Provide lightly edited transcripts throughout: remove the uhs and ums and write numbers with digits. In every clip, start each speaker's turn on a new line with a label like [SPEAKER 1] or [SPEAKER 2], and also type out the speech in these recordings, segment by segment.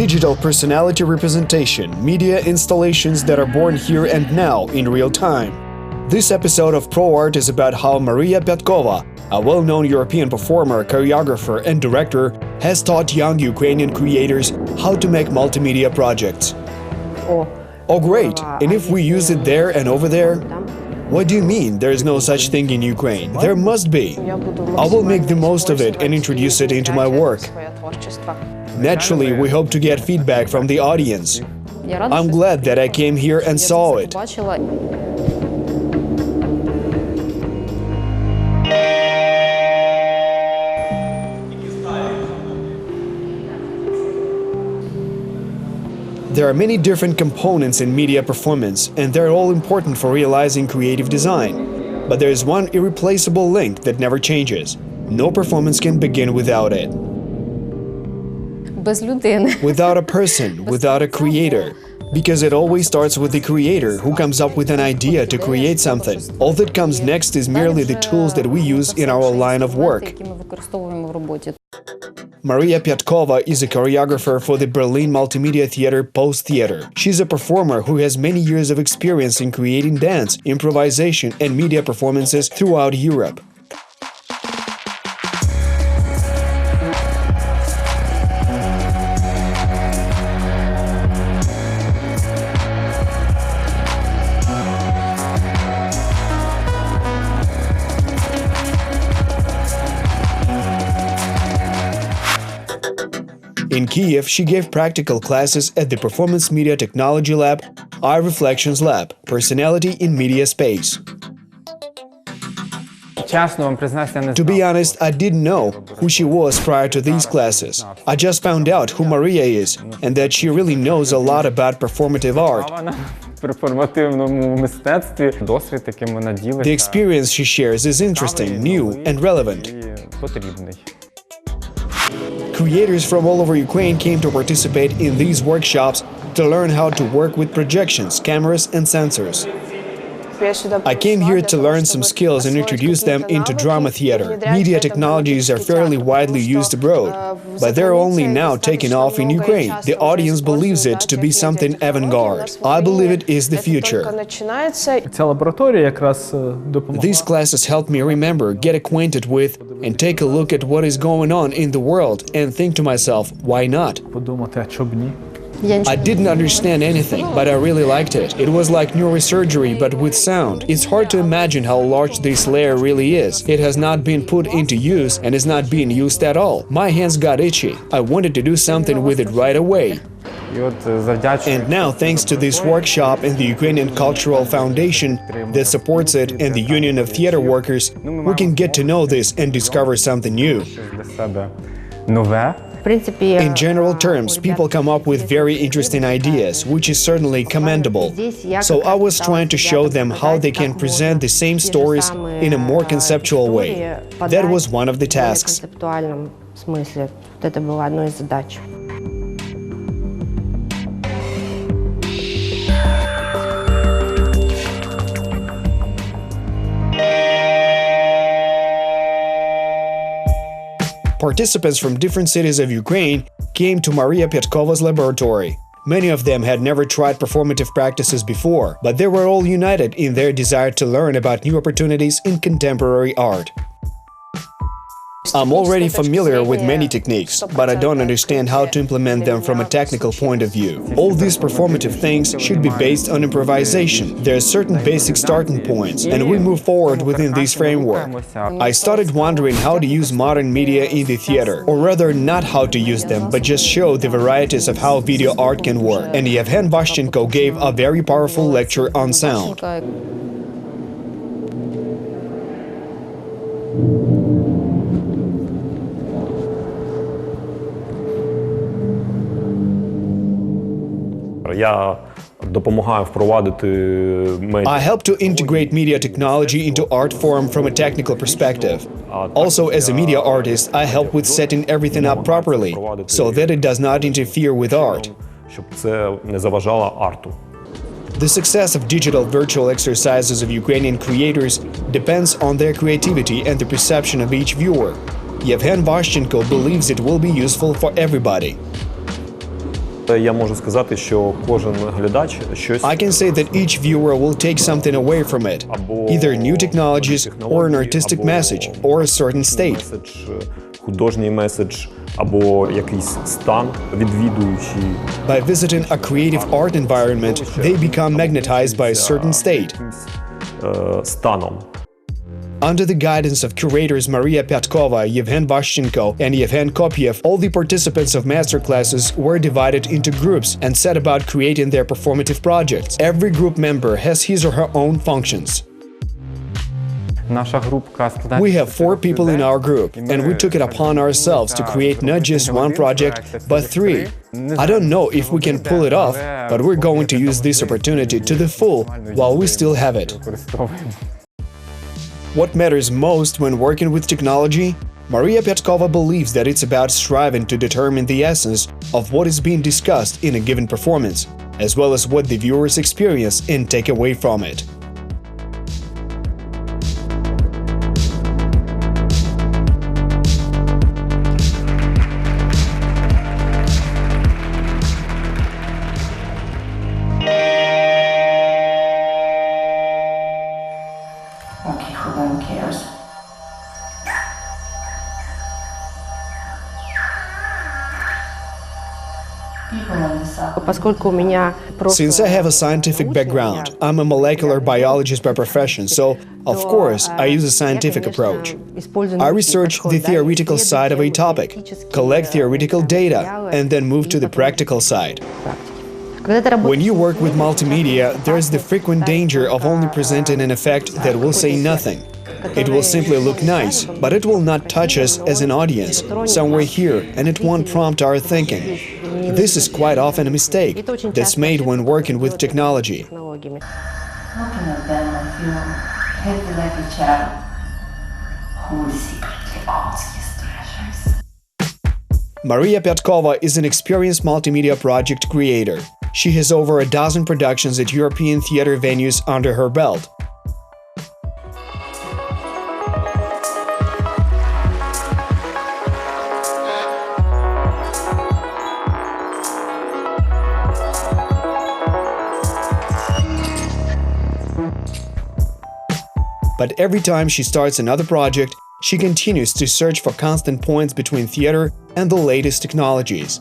[SPEAKER 1] digital personality representation, media installations that are born here and now in real time. This episode of Pro Art is about how Mariya Pyatkova, a well-known European performer, choreographer and director, has taught young Ukrainian creators how to make multimedia projects. Oh great, and if we use it there and over there? What do you mean there is no such thing in Ukraine? There must be. I will make the most of it and introduce it into my work. Naturally, we hope to get feedback from the audience. I'm glad that I came here and saw it. There are many different components in media performance, and they're all important for realizing creative design. But there is one irreplaceable link that never changes. No performance can begin without it. Without a person, without a creator. Because it always starts with the creator, who comes up with an idea to create something. All that comes next is merely the tools that we use in our line of work. Mariya Pyatkova is a choreographer for the Berlin multimedia theater Post Theater. She's a performer who has many years of experience in creating dance, improvisation and media performances throughout Europe. In Kiev, she gave practical classes at the Performance Media Technology Lab, Eye Reflections Lab, Personality in Media Space. To be honest, I didn't know who she was prior to these classes. I just found out who Mariya is, and that she really knows a lot about performative art. The experience she shares is interesting, new, and relevant. Creators from all over Ukraine came to participate in these workshops to learn how to work with projections, cameras and sensors. I came here to learn some skills and introduce them into drama theater. Media technologies are fairly widely used abroad, but they're only now taking off in Ukraine. The audience believes it to be something avant-garde. I believe it is the future. These classes helped me remember, get acquainted with, and take a look at what is going on in the world and think to myself, why not? I didn't understand anything, but I really liked it. It was like neurosurgery, but with sound. It's hard to imagine how large this layer really is. It has not been put into use and is not being used at all. My hands got itchy. I wanted to do something with it right away. And now, thanks to this workshop and the Ukrainian Cultural Foundation that supports it and the Union of Theater Workers, we can get to know this and discover something new. In general terms, people come up with very interesting ideas, which is certainly commendable. So I was trying to show them how they can present the same stories in a more conceptual way. That was one of the tasks. Participants from different cities of Ukraine came to Mariya Pyatkova's laboratory. Many of them had never tried performative practices before, but they were all united in their desire to learn about new opportunities in contemporary art. I'm already familiar with many techniques, but I don't understand how to implement them from a technical point of view. All these performative things should be based on improvisation. There are certain basic starting points, and we move forward within this framework. I started wondering how to use modern media in the theater, or rather not how to use them, but just show the varieties of how video art can work. And Yevhen Vashchenko gave a very powerful lecture on sound. I help to integrate media technology into art form from a technical perspective. Also, as a media artist, I help with setting everything up properly, so that it does not interfere with art. The success of digital virtual exercises of Ukrainian creators depends on their creativity and the perception of each viewer. Yevhen Vashchenko believes it will be useful for everybody.
[SPEAKER 2] Я можу сказати, що кожен глядач щось
[SPEAKER 1] I can say that each viewer will take something away from it, either new technologies or an artistic message or a certain state.
[SPEAKER 2] Художній меседж або якийсь стан відвідуючий.
[SPEAKER 1] By visiting a creative art environment, they become magnetized by a certain state.
[SPEAKER 2] Станом.
[SPEAKER 1] Under the guidance of curators Mariya Pyatkova, Yevhen Vashchenko, and Yevhen Kopyev, all the participants of masterclasses were divided into groups and set about creating their performative projects. Every group member has his or her own functions. We have 4 people in our group, and we took it upon ourselves to create not just one project, but 3. I don't know if we can pull it off, but we're going to use this opportunity to the full while we still have it. What matters most when working with technology? Mariya Pyatkova believes that it's about striving to determine the essence of what is being discussed in a given performance, as well as what the viewers experience and take away from it.
[SPEAKER 3] Okay, who then cares?
[SPEAKER 1] Since I have a scientific background, I'm a molecular biologist by profession, so, of course, I use a scientific approach. I research the theoretical side of a topic, collect theoretical data, and then move to the practical side. When you work with multimedia, there is the frequent danger of only presenting an effect that will say nothing. It will simply look nice, but it will not touch us as an audience, somewhere here, and it won't prompt our thinking. This is quite often a mistake that's made when working with technology.
[SPEAKER 3] Looking at them, I feel happy like a child who secretly owns his treasures.
[SPEAKER 1] Mariya Pyatkova is an experienced multimedia project creator. She has over a dozen productions at European theater venues under her belt. But every time she starts another project, she continues to search for constant points between theater and the latest technologies.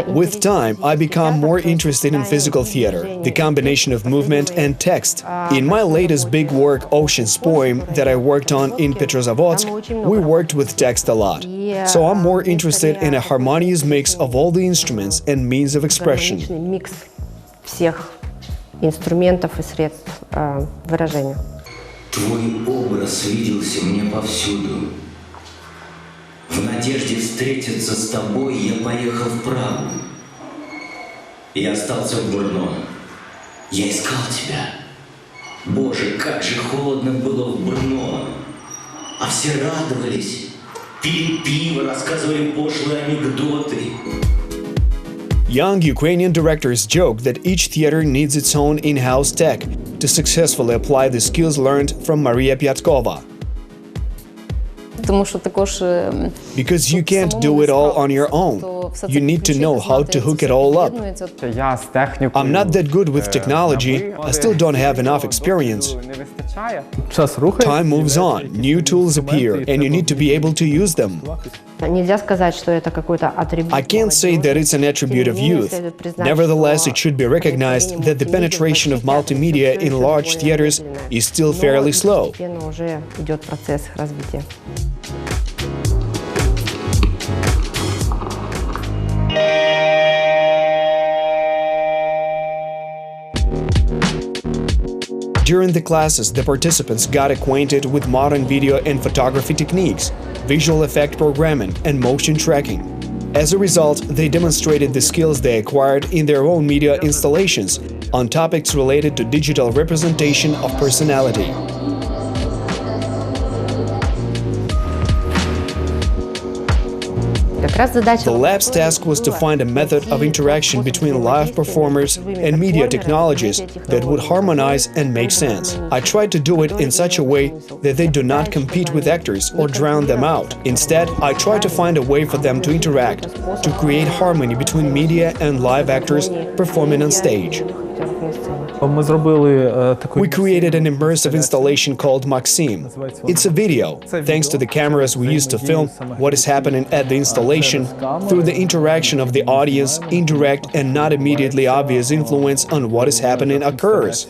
[SPEAKER 1] With time, I become more interested in physical theater, the combination of movement and text. In my latest big work, Ocean's Poem, that I worked on in Petrozavodsk, we worked with text a lot. So I'm more interested in a harmonious mix of all the instruments and means of expression.
[SPEAKER 4] Инструментов и средств выражения.
[SPEAKER 5] Твой образ виделся мне повсюду. В надежде встретиться с тобой я поехал в Прагу. Я остался в Брно. Я искал тебя. Боже, как же холодно было в Брно. А все радовались, пили пиво, рассказывали пошлые анекдоты.
[SPEAKER 1] Young Ukrainian directors joke that each theater needs its own in-house tech to successfully apply the skills learned from Mariya Pyatkova. Because you can't do it all on your own. You need to know how to hook it all up. I'm not that good with technology, I still don't have enough experience. Time moves on, new tools appear, and you need to be able to use them. I can't say that it's an attribute of youth. Nevertheless, it should be recognized that the penetration of multimedia in large theaters is still fairly slow. During the classes, the participants got acquainted with modern video and photography techniques, visual effect programming, and motion tracking. As a result, they demonstrated the skills they acquired in their own media installations on topics related to digital representation of personality. The lab's task was to find a method of interaction between live performers and media technologies that would harmonize and make sense. I tried to do it in such a way that they do not compete with actors or drown them out. Instead, I tried to find a way for them to interact, to create harmony between media and live actors performing on stage. We created an immersive installation called Maxim. It's a video, thanks to the cameras we used to film what is happening at the installation, through the interaction of the audience, indirect and not immediately obvious influence on what is happening occurs.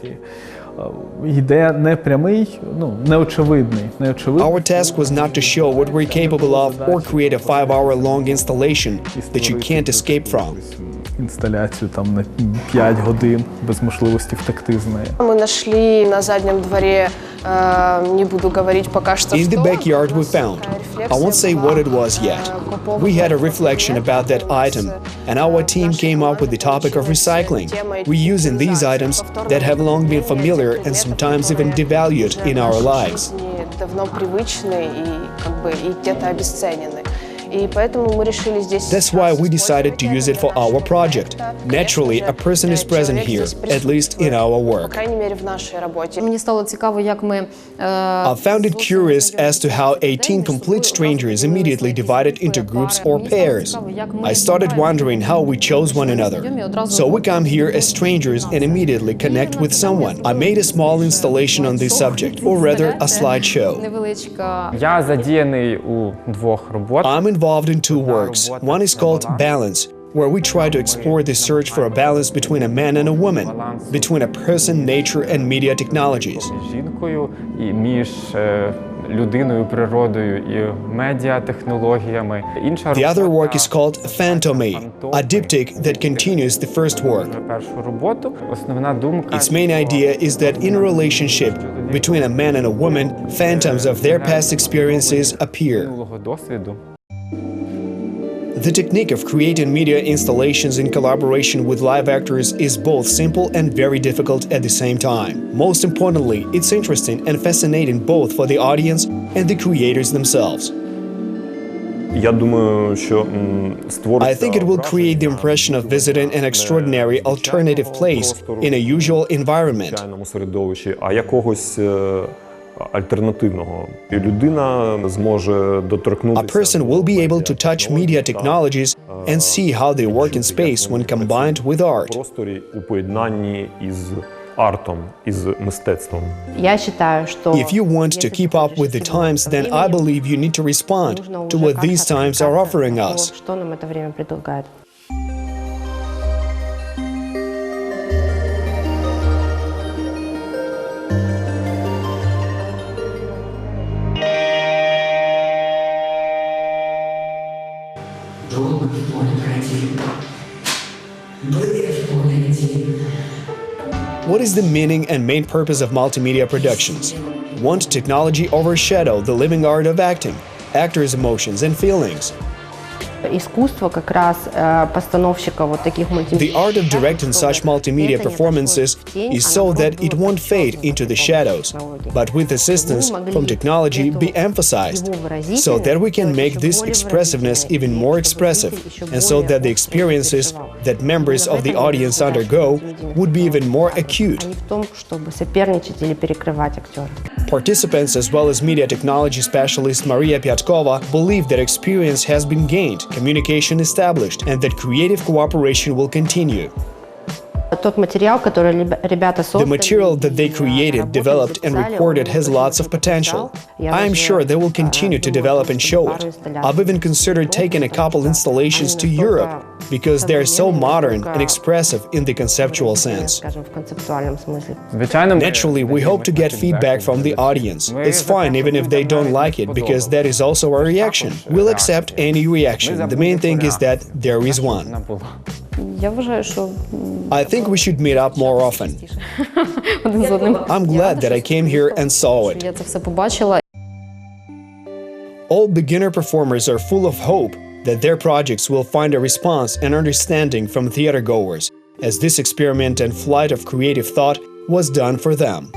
[SPEAKER 1] Our task was not to show what we're capable of or create a 5-hour-long installation that you can't escape from.
[SPEAKER 6] Інсталяцію там на 5 годин без можливості втекти з неї.
[SPEAKER 7] Мы нашли на заднем дворе, не буду говорить пока что.
[SPEAKER 1] In the backyard we found. I won't say what it was yet. We had a reflection about that item, and our team came up with the topic of recycling, reusing these items that have long been familiar and sometimes even devalued in our lives.
[SPEAKER 7] Давно привычны и где-то обесценены.
[SPEAKER 1] That's why we decided to use it for our project. Naturally, a person is present here, at least in our work. I found it curious as to how 18 complete strangers immediately divided into groups or pairs. I started wondering how we chose one another. So we come here as strangers and immediately connect with someone. I made a small installation on this subject, or rather a slideshow. I'm involved in 2 works. One is called Balance, where we try to explore the search for a balance between a man and a woman, between a person, nature, and media technologies. The other work is called Phantomy, a diptych that continues the first work. Its main idea is that in a relationship between a man and a woman, phantoms of their past experiences appear. The technique of creating media installations in collaboration with live actors is both simple and very difficult at the same time. Most importantly, it's interesting and fascinating both for the audience and the creators themselves. I think it will create the impression of visiting an extraordinary alternative place in a usual environment. A person will be able to touch media technologies and see how they work in space when combined with art. If you want to keep up with the times, then I believe you need to respond to what these times are offering us. What is the meaning and main purpose of multimedia productions? Won't technology overshadow the living art of acting, actors' emotions and feelings? The art of directing such multimedia performances is so that it won't fade into the shadows, but with assistance from technology be emphasized, so that we can make this expressiveness even more expressive, and so that the experiences that members of the audience undergo would be even more acute. Participants, as well as media technology specialist Mariya Pyatkova, believe that experience has been gained, communication established, and that creative cooperation will continue. The material that they created, developed, and recorded has lots of potential. I am sure they will continue to develop and show it. I've even considered taking a couple installations to Europe, because they are so modern and expressive in the conceptual sense. Naturally, we hope to get feedback from the audience. It's fine even if they don't like it, because that is also a reaction. We'll accept any reaction. The main thing is that there is one. I think we should meet up more often. I'm glad that I came here and saw it. All beginner performers are full of hope that their projects will find a response and understanding from theatergoers, as this experiment and flight of creative thought was done for them.